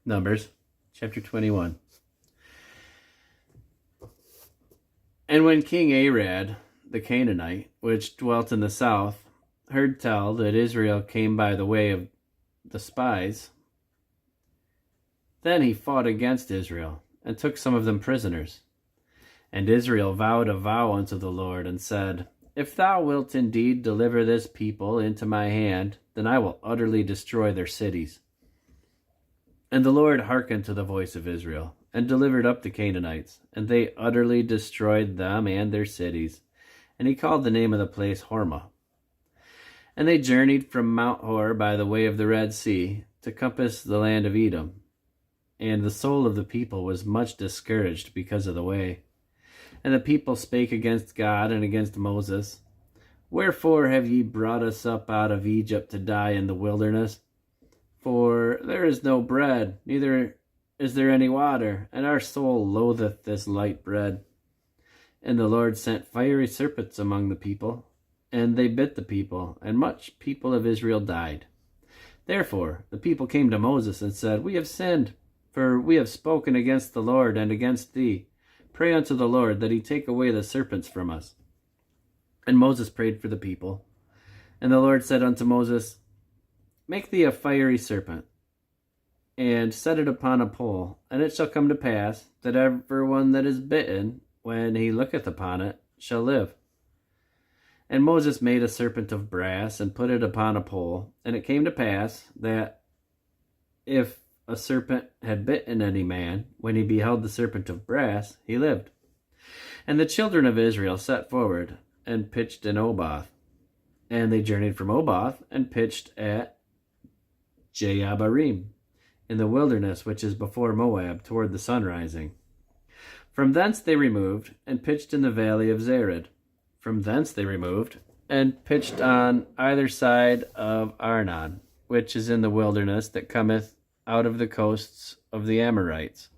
Numbers chapter 21. And when King Arad, the Canaanite, which dwelt in the south, heard tell that Israel came by the way of the spies, then he fought against Israel, and took some of them prisoners. And Israel vowed a vow unto the Lord, and said, If thou wilt indeed deliver this people into my hand, then I will utterly destroy their cities. And the Lord hearkened to the voice of Israel, and delivered up the Canaanites, and they utterly destroyed them and their cities. And he called the name of the place Hormah. And they journeyed from Mount Hor by the way of the Red Sea, to compass the land of Edom. And the soul of the people was much discouraged because of the way. And the people spake against God and against Moses, Wherefore have ye brought us up out of Egypt to die in the wilderness? For there is no bread, neither is there any water, and our soul loatheth this light bread. And the Lord sent fiery serpents among the people, and they bit the people, and much people of Israel died. Therefore the people came to Moses and said, We have sinned, for we have spoken against the Lord and against thee. Pray unto the Lord that he take away the serpents from us. And Moses prayed for the people. And the Lord said unto Moses, Make thee a fiery serpent, and set it upon a pole, and it shall come to pass that every one that is bitten, when he looketh upon it, shall live. And Moses made a serpent of brass, and put it upon a pole. And it came to pass that if a serpent had bitten any man, when he beheld the serpent of brass, he lived. And the children of Israel set forward, and pitched in Oboth. And they journeyed from Oboth, and pitched at Jeabarim, in the wilderness which is before Moab, toward the sunrising. From thence they removed, and pitched in the valley of Zered. From thence they removed, and pitched on either side of Arnon, which is in the wilderness that cometh out of the coasts of the Amorites.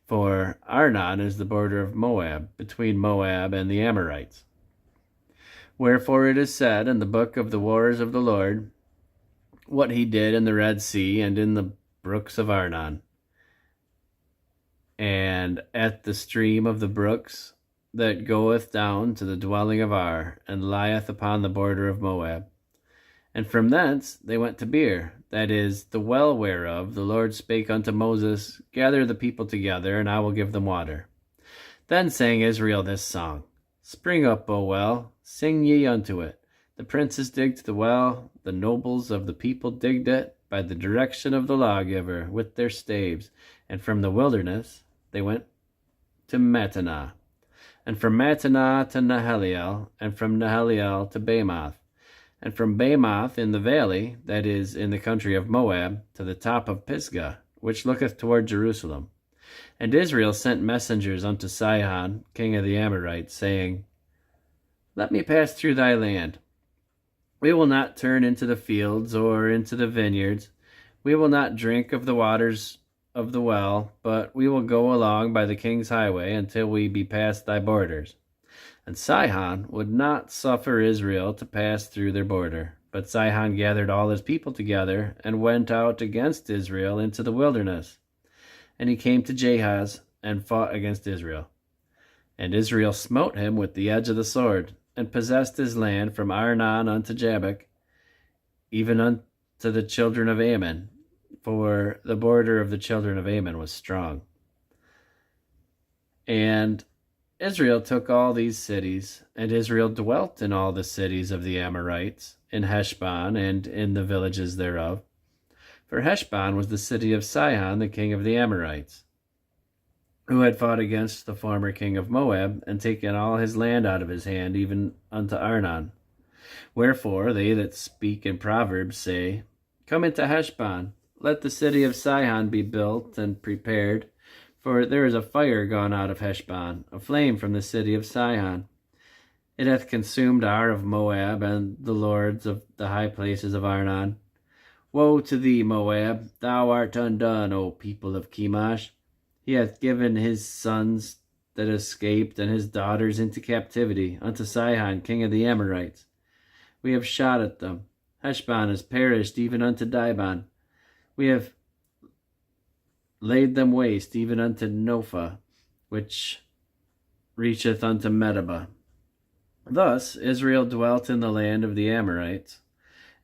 For Arnon is the border of Moab, between Moab and the Amorites. Wherefore it is said in the book of the wars of the Lord, what he did in the Red Sea and in the brooks of Arnon, and at the stream of the brooks that goeth down to the dwelling of Ar, and lieth upon the border of Moab. And from thence they went to Beer, that is, the well whereof the Lord spake unto Moses, Gather the people together, and I will give them water. Then sang Israel this song, Spring up, O well, sing ye unto it. The princes digged the well, the nobles of the people digged it, by the direction of the lawgiver, with their staves. And from the wilderness they went to Mattanah, and from Mattanah to Nahaliel, and from Nahaliel to Bamoth, and from Bamoth in the valley, that is, in the country of Moab, to the top of Pisgah, which looketh toward Jerusalem. And Israel sent messengers unto Sihon, king of the Amorites, saying, Let me pass through thy land. We will not turn into the fields or into the vineyards. We will not drink of the waters of the well, but we will go along by the king's highway until we be past thy borders. And Sihon would not suffer Israel to pass through their border. But Sihon gathered all his people together, and went out against Israel into the wilderness. And he came to Jahaz, and fought against Israel. And Israel smote him with the edge of the sword, and possessed his land from Arnon unto Jabbok, even unto the children of Ammon, for the border of the children of Ammon was strong. And Israel took all these cities, and Israel dwelt in all the cities of the Amorites, in Heshbon, and in the villages thereof. For Heshbon was the city of Sihon, the king of the Amorites, who had fought against the former king of Moab, and taken all his land out of his hand, even unto Arnon. Wherefore they that speak in Proverbs say, Come into Heshbon, let the city of Sihon be built and prepared, for there is a fire gone out of Heshbon, a flame from the city of Sihon. It hath consumed Ar of Moab, and the lords of the high places of Arnon. Woe to thee, Moab! Thou art undone, O people of Chemosh. He hath given his sons that escaped and his daughters into captivity unto Sihon, king of the Amorites. We have shot at them. Heshbon is perished even unto Dibon. We have laid them waste even unto Nophah, which reacheth unto Medeba. Thus Israel dwelt in the land of the Amorites,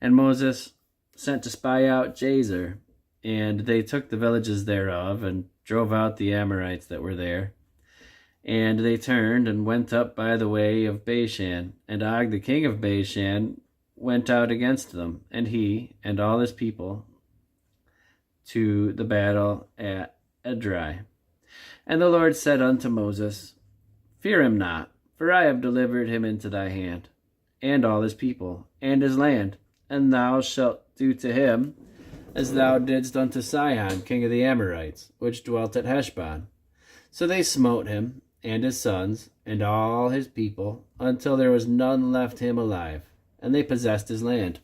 and Moses sent to spy out Jazer, and they took the villages thereof, and drove out the Amorites that were there. And they turned and went up by the way of Bashan, and Og the king of Bashan went out against them, and he and all his people, to the battle at Edrei. And the Lord said unto Moses, Fear him not, for I have delivered him into thy hand, and all his people, and his land, and thou shalt do to him as thou didst unto Sihon king of the Amorites, which dwelt at Heshbon. So they smote him, and his sons, and all his people, until there was none left him alive, and they possessed his land.